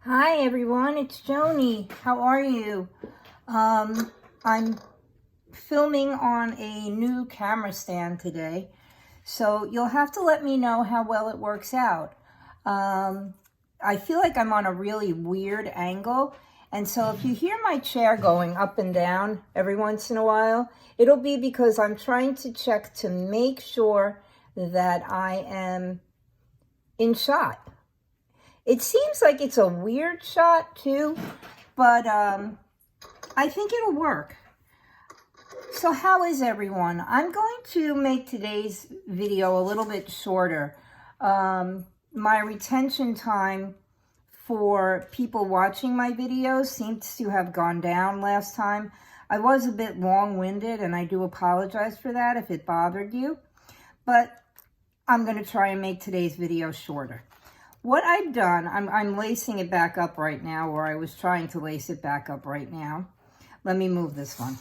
Hi everyone, it's Joni. How are you? I'm filming on a new camera stand today, so you'll have to let me know how well it works out. I feel like I'm on a really weird angle, and so if you hear my chair going up and down every once in a while, it'll be because I'm trying to check to make sure that I am in shot. It seems like it's a weird shot too, but I think it'll work. So how is everyone? I'm going to make today's video a little bit shorter. My retention time for people watching my videos seems to have gone down last time. I was a bit long-winded, and I do apologize for that if it bothered you, but I'm going to try and make today's video shorter. What I've done, I'm lacing it back up right now, or I was trying to lace it back up right now. Let me move this one.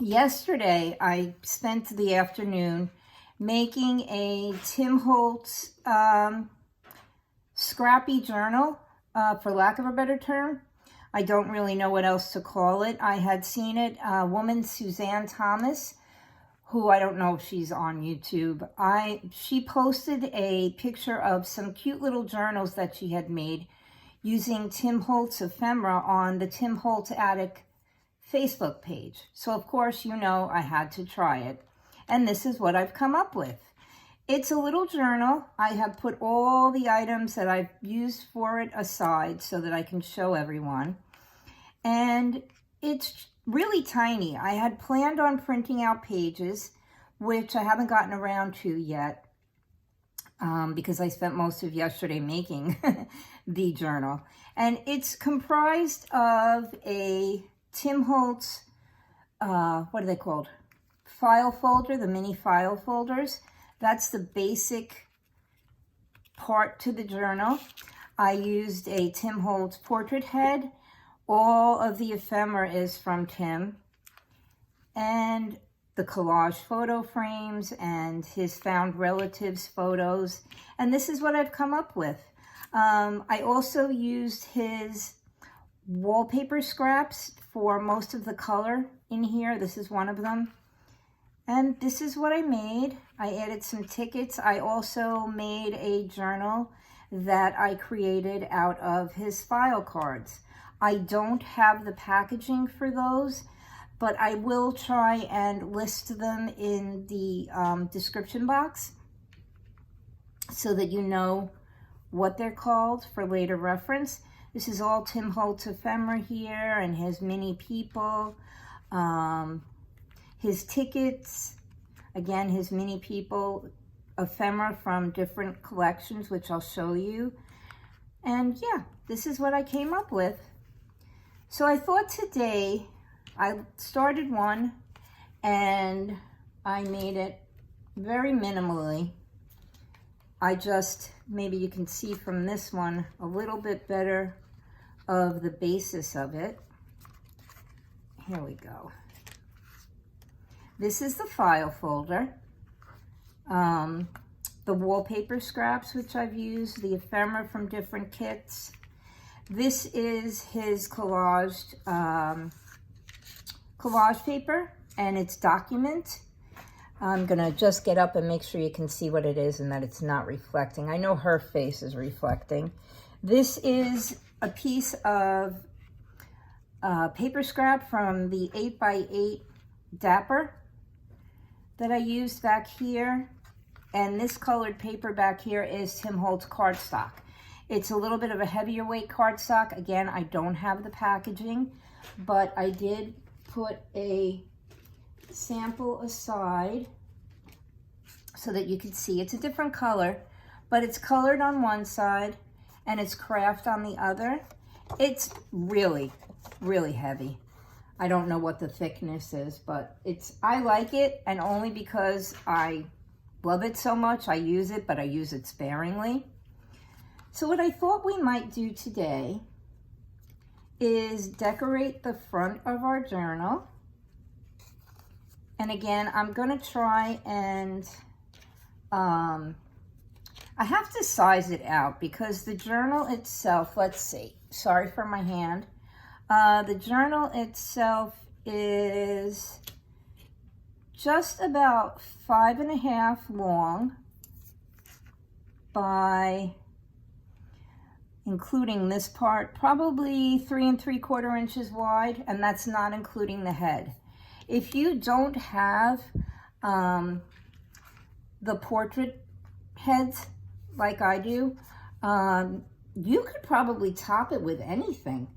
Yesterday, I spent the afternoon making a Tim Holtz scrappy journal, for lack of a better term. I don't really know what else to call it. I had seen it, a woman, Suzanne Thomas, who I don't know if she's on YouTube. She posted a picture of some cute little journals that she had made using Tim Holtz ephemera on the Tim Holtz Attic Facebook page. So of course, you know, I had to try it. And this is what I've come up with. It's a little journal. I have put all the items that I've used for it aside so that I can show everyone. And it's really tiny. I had planned on printing out pages, which I haven't gotten around to yet because I spent most of yesterday making the journal. And it's comprised of a Tim Holtz, what are they called? File folder, the mini file folders. That's the basic part to the journal. I used a Tim Holtz portrait head. All of the ephemera is from Tim, and the collage photo frames and his found relatives photos. And this is what I've come up with. I also used his wallpaper scraps for most of the color in here. This is one of them. And this is what I made. I added some tickets. I also made a journal that I created out of his file cards. I don't have the packaging for those, but I will try and list them in the description box so that you know what they're called for later reference. This is all Tim Holtz ephemera here, and his mini people, his tickets, again, his mini people ephemera from different collections, which I'll show you. And yeah, this is what I came up with. So I thought today, I started one and I made it very minimally. I just, maybe you can see from this one a little bit better of the basis of it. Here we go. This is the file folder. The wallpaper scraps, which I've used, the ephemera from different kits. This is his collage paper, and it's document. I'm gonna just get up and make sure you can see what it is and that it's not reflecting. I know her face is reflecting. This is a piece of paper scrap from the 8x8 Dapper that I used back here. And this colored paper back here is Tim Holtz cardstock. It's a little bit of a heavier weight cardstock. Again, I don't have the packaging, but I did put a sample aside so that you could see. It's a different color, but it's colored on one side and it's craft on the other. It's really, really heavy. I don't know what the thickness is, but I like it, and only because I love it so much, I use it, but I use it sparingly. So what I thought we might do today is decorate the front of our journal. And again, I'm going to try and I have to size it out because the journal itself, let's see, sorry for my hand. The journal itself is just about 5.5 long by, including this part, probably 3 3/4 inches wide, and that's not including the head. If you don't have the portrait heads like I do, you could probably top it with anything.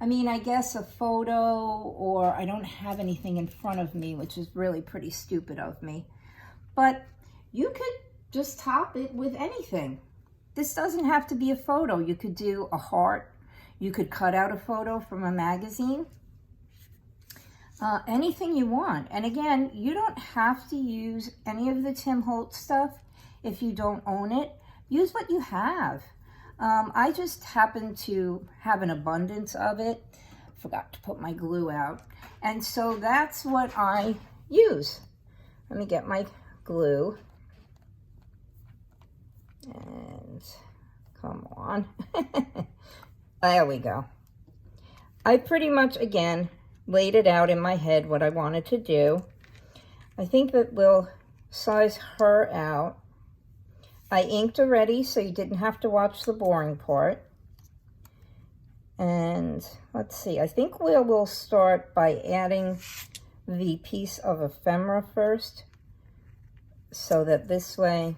I mean, I guess a photo, or I don't have anything in front of me, which is really pretty stupid of me. But you could just top it with anything. This doesn't have to be a photo. You could do a heart. You could cut out a photo from a magazine. Anything you want. And again, you don't have to use any of the Tim Holtz stuff if you don't own it. Use what you have. I just happen to have an abundance of it. Forgot to put my glue out. And so that's what I use. Let me get my glue. And come on. There we go. I pretty much, again, laid it out in my head what I wanted to do. I think that we'll size her out. I inked already, so you didn't have to watch the boring part. And let's see, I think we'll start by adding the piece of ephemera first, so that this way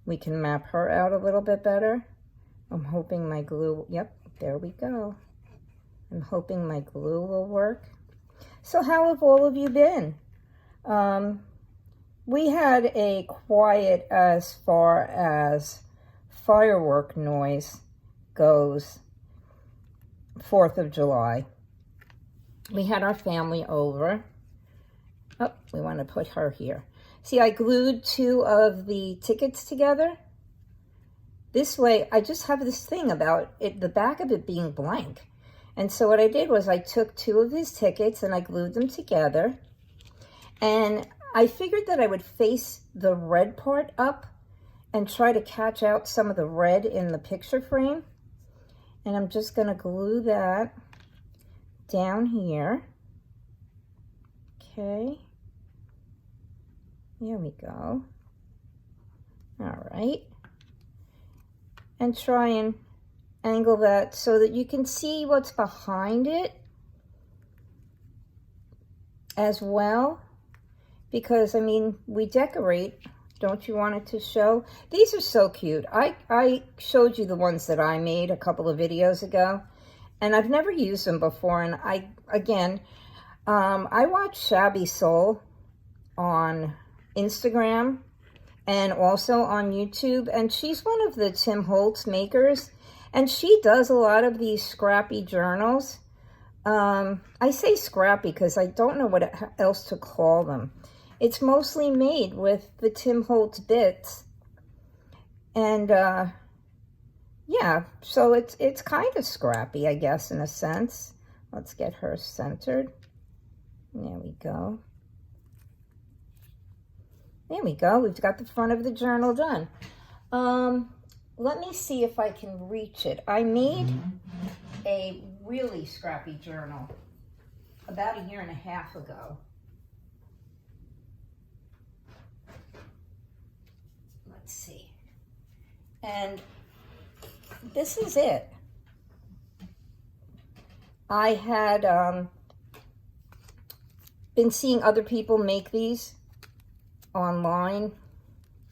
we can map her out a little bit better. I'm hoping my glue, yep, there we go. I'm hoping my glue will work. So how have all of you been? We had a quiet as far as firework noise goes, 4th of July. We had our family over. Oh, we want to put her here. See, I glued 2 of the tickets together. This way, I just have this thing about it, the back of it being blank. And so what I did was I took 2 of his tickets and I glued them together. And I figured that I would face the red part up and try to catch out some of the red in the picture frame. And I'm just going to glue that down here. Okay. There we go. All right. And try and angle that so that you can see what's behind it as well. Because, I mean, we decorate. Don't you want it to show? These are so cute. I showed you the ones that I made a couple of videos ago. And I've never used them before. And I watch Shabby Soul on Instagram and also on YouTube. And she's one of the Tim Holtz makers. And she does a lot of these scrappy journals. I say scrappy because I don't know what else to call them. It's mostly made with the Tim Holtz bits. And, yeah, so it's kind of scrappy, I guess, in a sense. Let's get her centered. There we go. There we go. We've got the front of the journal done. Let me see if I can reach it. I made a really scrappy journal about 1.5 years ago. Let's see. And this is it. I had been seeing other people make these online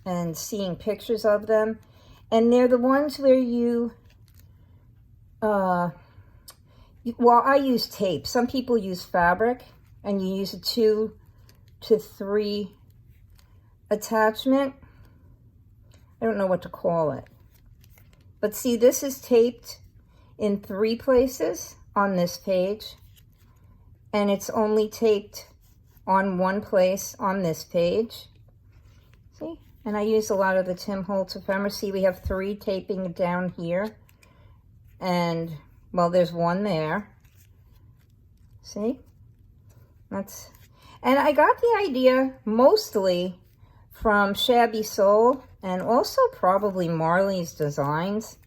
and seeing pictures of them. And they're the ones where you, well, I use tape. Some people use fabric, and you use a 2 to 3 attachment. I don't know what to call it. But see, this is taped in 3 places on this page, and it's only taped on 1 place on this page. See? And I use a lot of the Tim Holtz ephemera. See, we have 3 taping down here. And, well, there's 1 there. See? And I got the idea mostly from Shabby Soul. and also probably Marley's designs.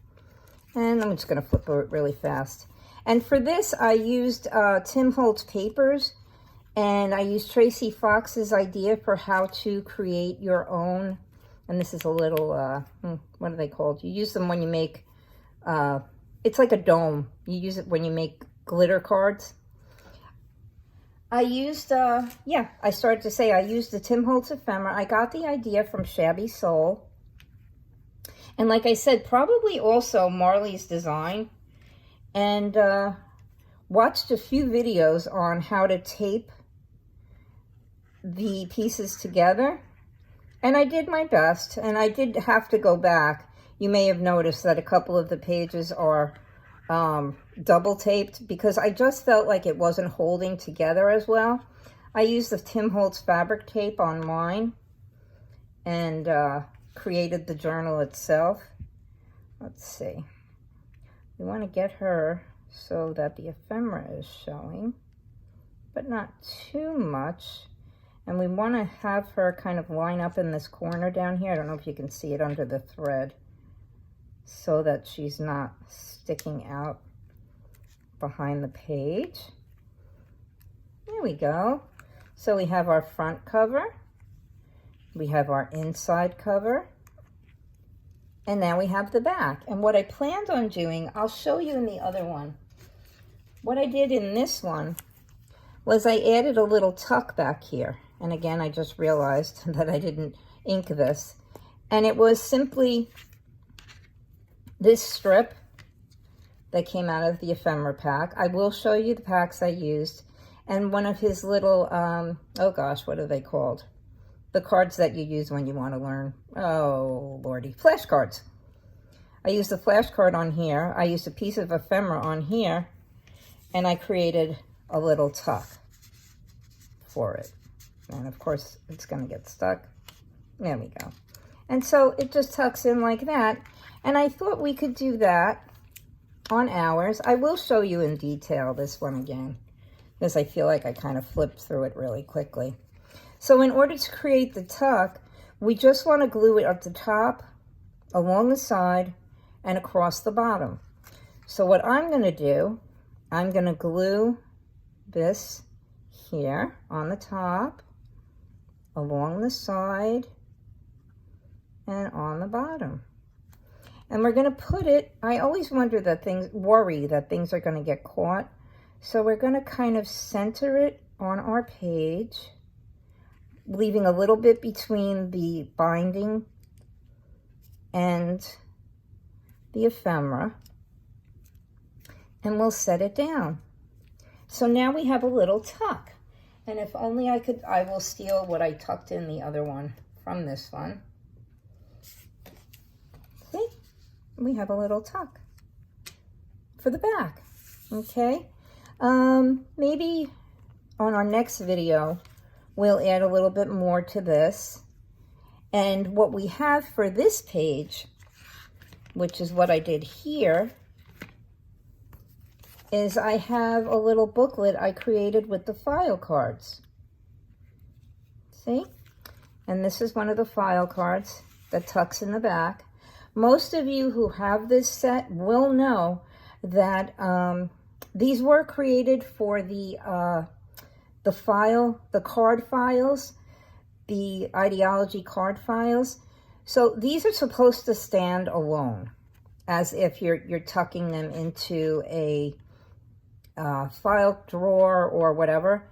And I'm just going to flip it really fast. And for this, I used Tim Holtz papers, and I used Tracy Fox's idea for how to create your own. And this is a little, what are they called? You use them when you make, it's like a dome. You use it when you make glitter cards. I used, I started to say I used the Tim Holtz Ephemera. I got the idea from Shabby Soul. And like I said, probably also Marley's design. And watched a few videos on how to tape the pieces together. And I did my best. And I did have to go back. You may have noticed that a couple of the pages are double taped because I just felt like it wasn't holding together as well. I used the Tim Holtz fabric tape on mine and created the journal itself. Let's see. We want to get her so that the ephemera is showing, but not too much. And we want to have her kind of line up in this corner down here. I don't know if you can see it under the thread, so that she's not sticking out behind the page. There we go. So we have our front cover, we have our inside cover, and now we have the back. And what I planned on doing, I'll show you in the other one. What I did in this one was I added a little tuck back here. And again, I just realized that I didn't ink this. And it was simply this strip that came out of the ephemera pack. I will show you the packs I used. And one of his little, oh gosh, what are they called? The cards that you use when you want to learn. Oh, lordy. Flashcards. I used a flashcard on here. I used a piece of ephemera on here. And I created a little tuck for it. And of course, it's going to get stuck. There we go. And so it just tucks in like that. And I thought we could do that on ours. I will show you in detail this one again, because I feel like I kind of flipped through it really quickly. So in order to create the tuck, we just want to glue it up the top, along the side, and across the bottom. So what I'm going to do, I'm going to glue this here on the top, along the side, and on the bottom. And we're going to put it, I always worry that things are going to get caught. So we're going to kind of center it on our page, leaving a little bit between the binding and the ephemera. And we'll set it down. So now we have a little tuck. And if only I could, I will steal what I tucked in the other one from this one. See? We have a little tuck for the back. Okay? Maybe on our next video, we'll add a little bit more to this. And what we have for this page, which is what I did here, is I have a little booklet I created with the file cards. See? And this is one of the file cards that tucks in the back. Most of you who have this set will know that these were created for the card files, the ideology card files. So these are supposed to stand alone, as if you're tucking them into a file drawer or whatever.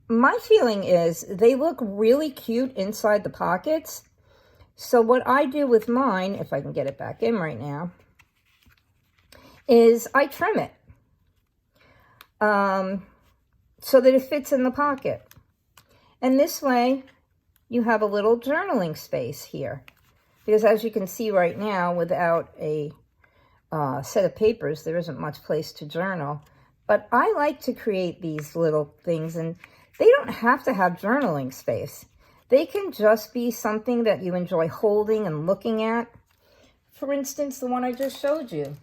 My feeling is they look really cute inside the pockets. So what I do with mine, if I can get it back in right now, is I trim it so that it fits in the pocket. And this way you have a little journaling space here. Because as you can see right now, without a set of papers, there isn't much place to journal. But I like to create these little things, and they don't have to have journaling space. They can just be something that you enjoy holding and looking at. For instance, the one I just showed you.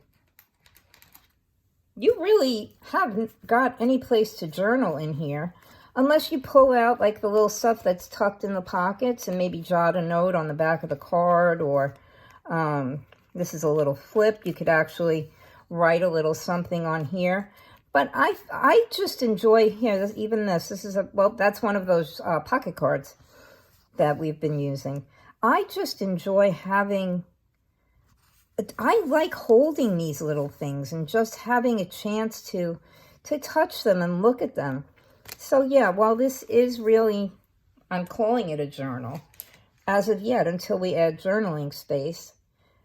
You really haven't got any place to journal in here. Unless you pull out like the little stuff that's tucked in the pockets and maybe jot a note on the back of the card, or this is a little flip. You could actually write a little something on here. But I just enjoy, here, even this. This is well, that's one of those pocket cards that we've been using. I just enjoy having, I like holding these little things and just having a chance to touch them and look at them. So yeah, while this is really, I'm calling it a journal, as of yet, until we add journaling space,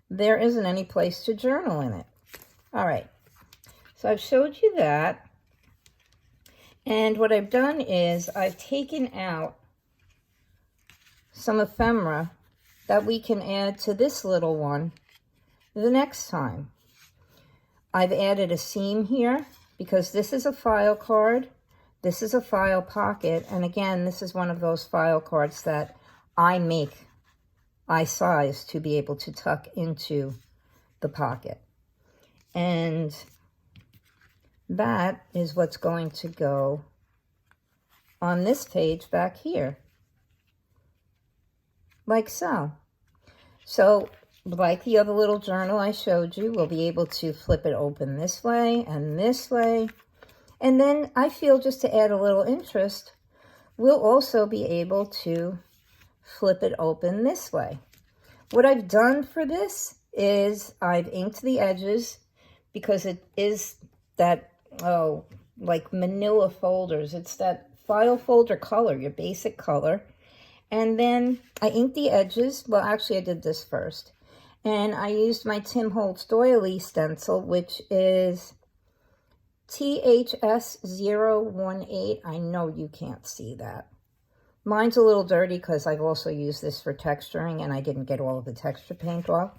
there isn't any place to journal in it. All right, so I've showed you that. And what I've done is I've taken out some ephemera that we can add to this little one the next time. I've added a seam here because this is a file card. This is a file pocket. And again, this is one of those file cards that I size to be able to tuck into the pocket. And that is what's going to go on this page back here, like so. So, like the other little journal I showed you, we'll be able to flip it open this way and this way. And then I feel, just to add a little interest, we'll also be able to flip it open this way. What I've done for this is I've inked the edges because it is that, like manila folders. It's that file folder color, your basic color. And then I inked the edges. Well, actually, I did this first. And I used my Tim Holtz doily stencil, which is THS018. I know you can't see that. Mine's a little dirty because I've also used this for texturing and I didn't get all of the texture paint off.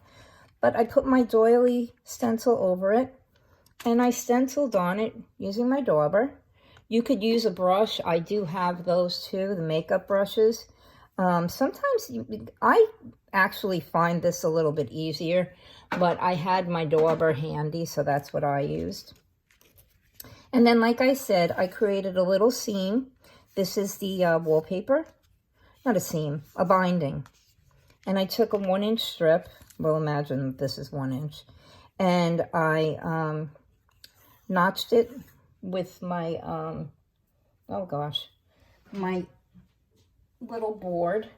But I put my doily stencil over it and I stenciled on it using my dauber. You could use a brush. I do have those too, the makeup brushes. Sometimes I actually find this a little bit easier, but I had my dauber handy, so that's what I used. And then, like I said, I created a little seam. This is the wallpaper, not a seam, a binding. And I took a 1-inch strip. Well, imagine this is 1 inch. And I notched it with my, my little board.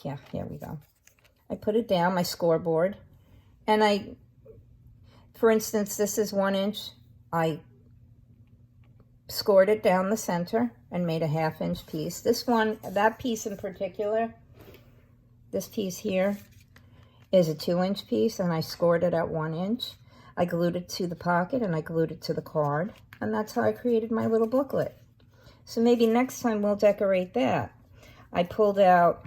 Yeah, here we go. I put it down, my scoreboard. And for instance, this is 1 inch. I scored it down the center and made a 1/2 inch piece. This one, that piece in particular, this piece here is a 2-inch piece, and I scored it at 1 inch. I glued it to the pocket and I glued it to the card, and that's how I created my little booklet. So maybe next time we'll decorate that. I pulled out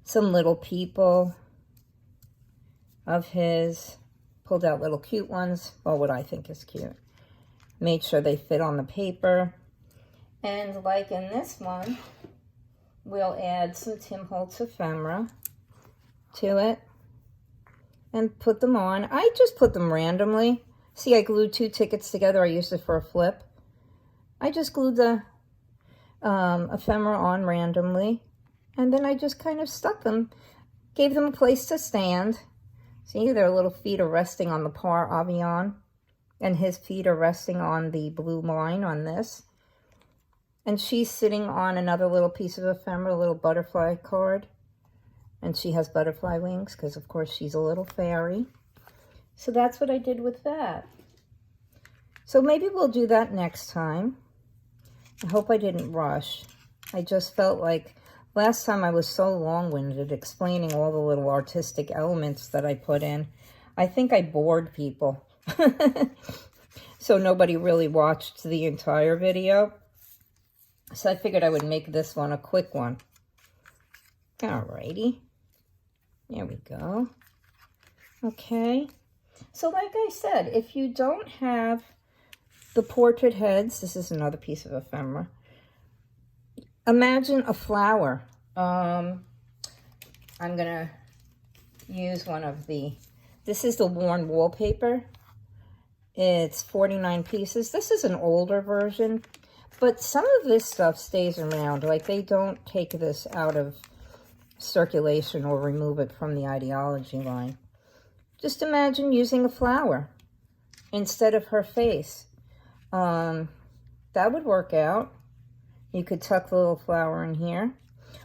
some little people of his, pulled out little cute ones, well, what I think is cute. Made sure they fit on the paper. And like in this one, we'll add some Tim Holtz ephemera to it and put them on. I just put them randomly. See, I glued 2 tickets together. I used it for a flip. I just glued the ephemera on randomly, and then I just kind of stuck them, gave them a place to stand. See, their little feet are resting on the Par Avion, and his feet are resting on the blue line on this. And she's sitting on another little piece of ephemera, a little butterfly card. And she has butterfly wings because, of course, she's a little fairy. So that's what I did with that. So maybe we'll do that next time. I hope I didn't rush. I just felt like last time I was so long-winded explaining all the little artistic elements that I put in. I think I bored people. So nobody really watched the entire video. So I figured I would make this one a quick one. Alrighty. There we go. Okay. So like I said, if you don't have the portrait heads, this is another piece of ephemera. Imagine a flower. I'm going to use one of the, this is the worn wallpaper. It's 49 pieces. This is an older version, but some of this stuff stays around. Like, they don't take this out of circulation or remove it from the ideology line. Just imagine using a flower instead of her face. That would work out. You could tuck the little flower in here.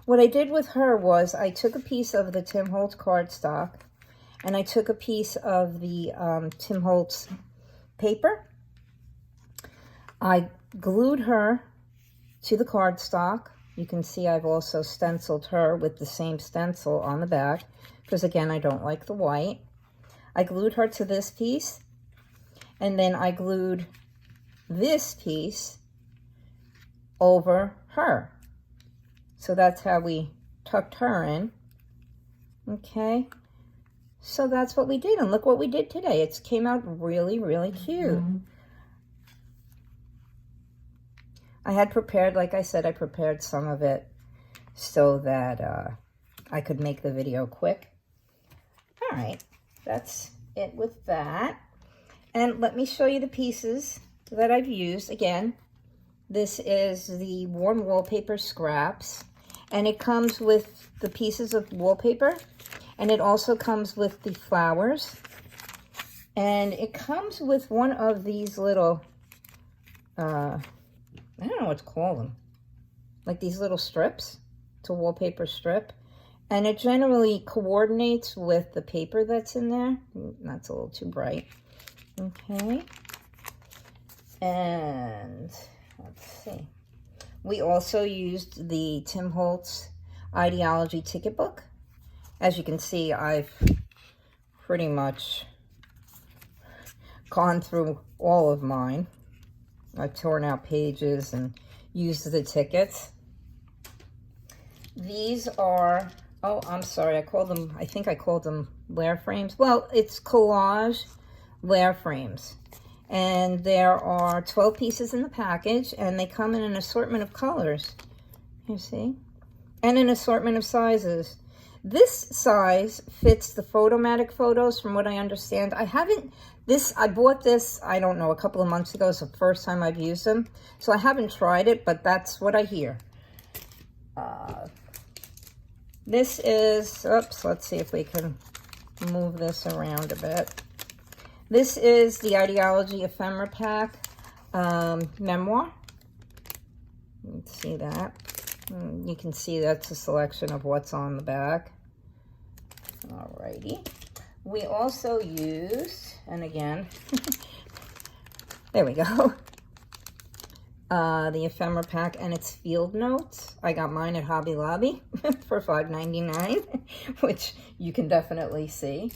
What I did with her was I took a piece of the Tim Holtz cardstock and I took a piece of the Tim Holtz paper. I glued her to the cardstock. You can see I've also stenciled her with the same stencil on the back because, again, I don't like the white. I glued her to this piece, and then I glued this piece over her. So that's how we tucked her in. Okay, so that's what we did, and look what we did today. It came out really, really cute. Mm-hmm. I had prepared, like I said, I prepared some of it so that I could make the video quick. All right, that's it with that. And let me show you the pieces that I've used. Again, this is the Warm Wallpaper Scraps, and it comes with the pieces of wallpaper, and it also comes with the flowers, and it comes with one of these little, I don't know what to call them, like these little strips. It's a wallpaper strip, and it generally coordinates with the paper that's in there. That's a little too bright. Okay, and let's see. We also used the Tim Holtz Ideology Ticket Book. As you can see, I've pretty much gone through all of mine. I've torn out pages and used the tickets. These are, oh, I'm sorry, I think I called them layer frames. Well, it's Collage layer frames. And there are 12 pieces in the package, and they come in an assortment of colors. You see? And an assortment of sizes. This size fits the Photomatic photos, from what I understand. I bought this, I don't know, a couple of months ago. It's the first time I've used them. So I haven't tried it, but that's what I hear. This is, oops, let's see if we can move this around a bit. This is the Ideology Ephemera pack, Memoir. Let's see that. You can see that's a selection of what's on the back. Alrighty. We also used, and again, there we go, the Ephemera pack and its field notes. I got mine at Hobby Lobby for $5.99, which you can definitely see.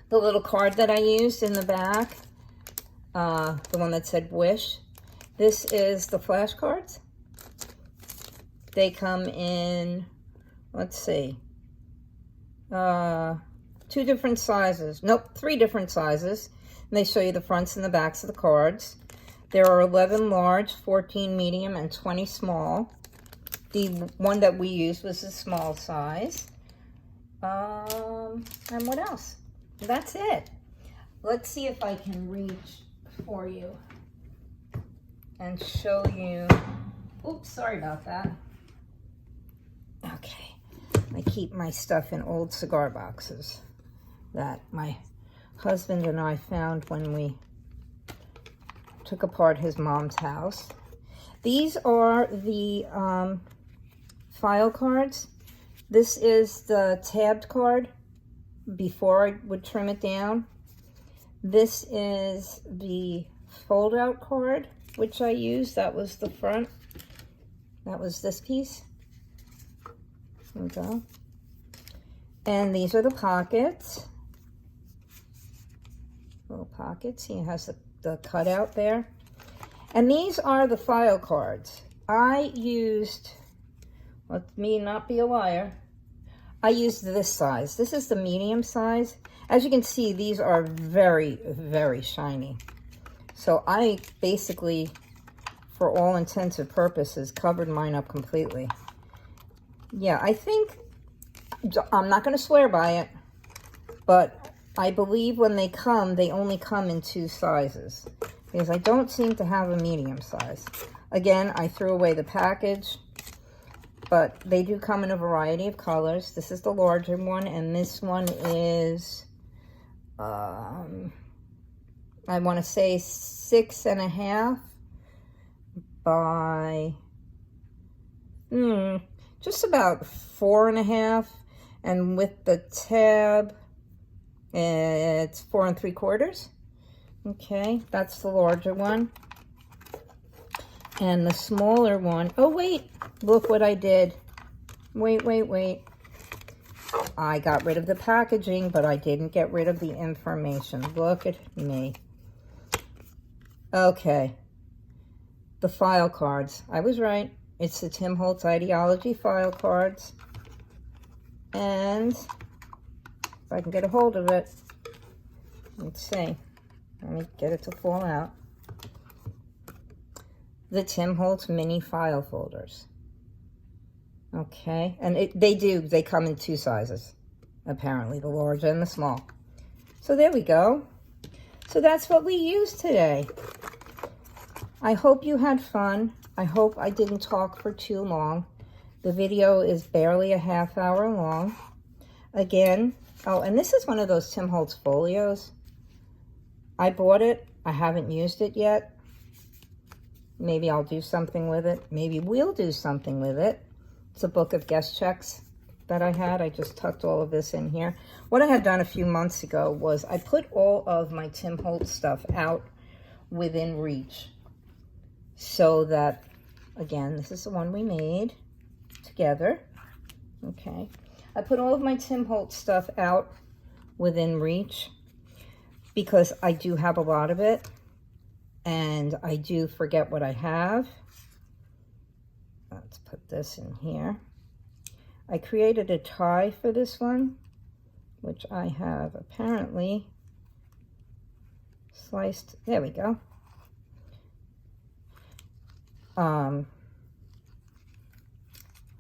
The little card that I used in the back, the one that said wish. This is the flashcards. They come in, let's see, 2 different sizes. Nope, 3 different sizes. And they show you the fronts and the backs of the cards. There are 11 large, 14 medium, and 20 small. The one that we used was the small size. And what else? That's it. Let's see if I can reach for you and show you. Oops, sorry about that. Okay, I keep my stuff in old cigar boxes that my husband and I found when we took apart his mom's house. These are the file cards. This is the tabbed card before I would trim it down. This is the fold out card, which I used. That was the front. That was this piece. There we go. And these are the pockets. Little pockets. See, it has the cutout there. And these are the file cards. I used, let me not be a liar, I used this size. This is the medium size. As you can see, these are very, very shiny. So I basically, for all intents and purposes, covered mine up completely. Yeah, I think, I'm not going to swear by it, but I believe when they come, they only come in 2 sizes, because I don't seem to have a medium size. Again, I threw away the package, but they do come in a variety of colors. This is the larger one, and this one is, I want to say 6.5 by, just about 4.5, and with the tab, it's 4 3/4. Okay, that's the larger one. And the smaller one, oh wait, look what I did. Wait. I got rid of the packaging, but I didn't get rid of the information. Look at me. Okay, the file cards. I was right. It's the Tim Holtz Ideology file cards. And if I can get a hold of it, let's see. Let me get it to fall out. The Tim Holtz mini file folders. Okay, and they come in 2 sizes, apparently, the large and the small. So there we go. So that's what we used today. I hope you had fun. I hope I didn't talk for too long. The video is barely a half hour long. Again, oh, and this is one of those Tim Holtz folios. I bought it. I haven't used it yet. Maybe I'll do something with it. Maybe we'll do something with it. It's a book of guest checks that I had. I just tucked all of this in here. What I had done a few months ago was I put all of my Tim Holtz stuff out within reach. So that, again, this is the one we made together. Okay. I put all of my Tim Holtz stuff out within reach because I do have a lot of it. And I do forget what I have. Let's put this in here. I created a tie for this one, which I have apparently sliced. There we go.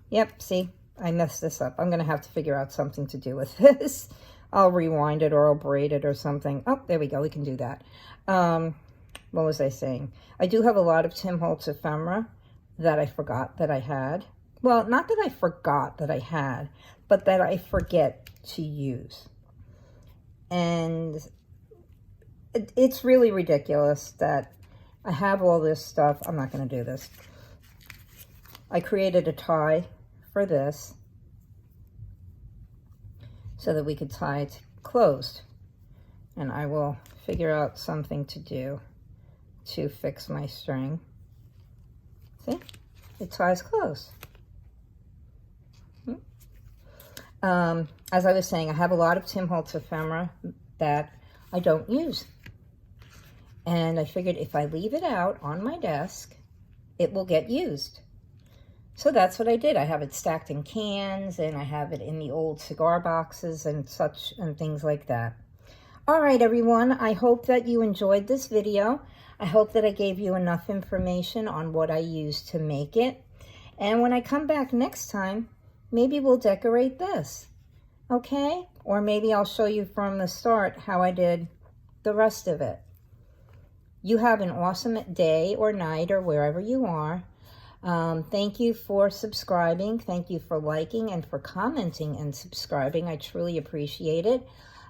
Yep, see, I messed this up. I'm going to have to figure out something to do with this. I'll rewind it or I'll braid it or something. Oh, there we go. We can do that. What was I saying? I do have a lot of Tim Holtz ephemera that I forgot that I had. Well, not that I forgot that I had, but that I forget to use. And it's really ridiculous that I have all this stuff. I'm not going to do this. I created a tie for this so that we could tie it closed. And I will figure out something to do to fix my string. See? It ties closed. As I was saying, I have a lot of Tim Holtz ephemera that I don't use. And I figured if I leave it out on my desk, it will get used. So that's what I did. I have it stacked in cans, and I have it in the old cigar boxes and such and things like that. All right, everyone. I hope that you enjoyed this video. I hope that I gave you enough information on what I used to make it. And when I come back next time, maybe we'll decorate this. Okay? Or maybe I'll show you from the start how I did the rest of it. You have an awesome day or night or wherever you are. Thank you for subscribing. Thank you for liking and for commenting and subscribing. I truly appreciate it.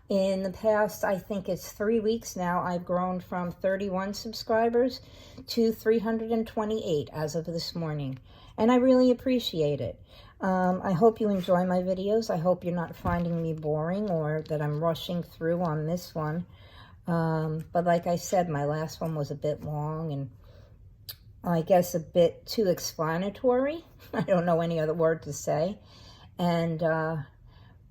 In the past, I think it's 3 weeks now, I've grown from 31 subscribers to 328 as of this morning. And I really appreciate it. I hope you enjoy my videos. I hope you're not finding me boring or that I'm rushing through on this one. But like I said, my last one was a bit long and I guess a bit too explanatory. I don't know any other word to say. And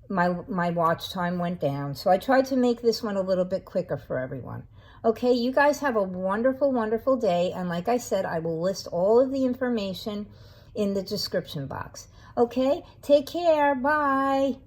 my watch time went down. So I tried to make this one a little bit quicker for everyone. Okay, you guys have a wonderful, wonderful day. And like I said, I will list all of the information in the description box. Okay, take care. Bye.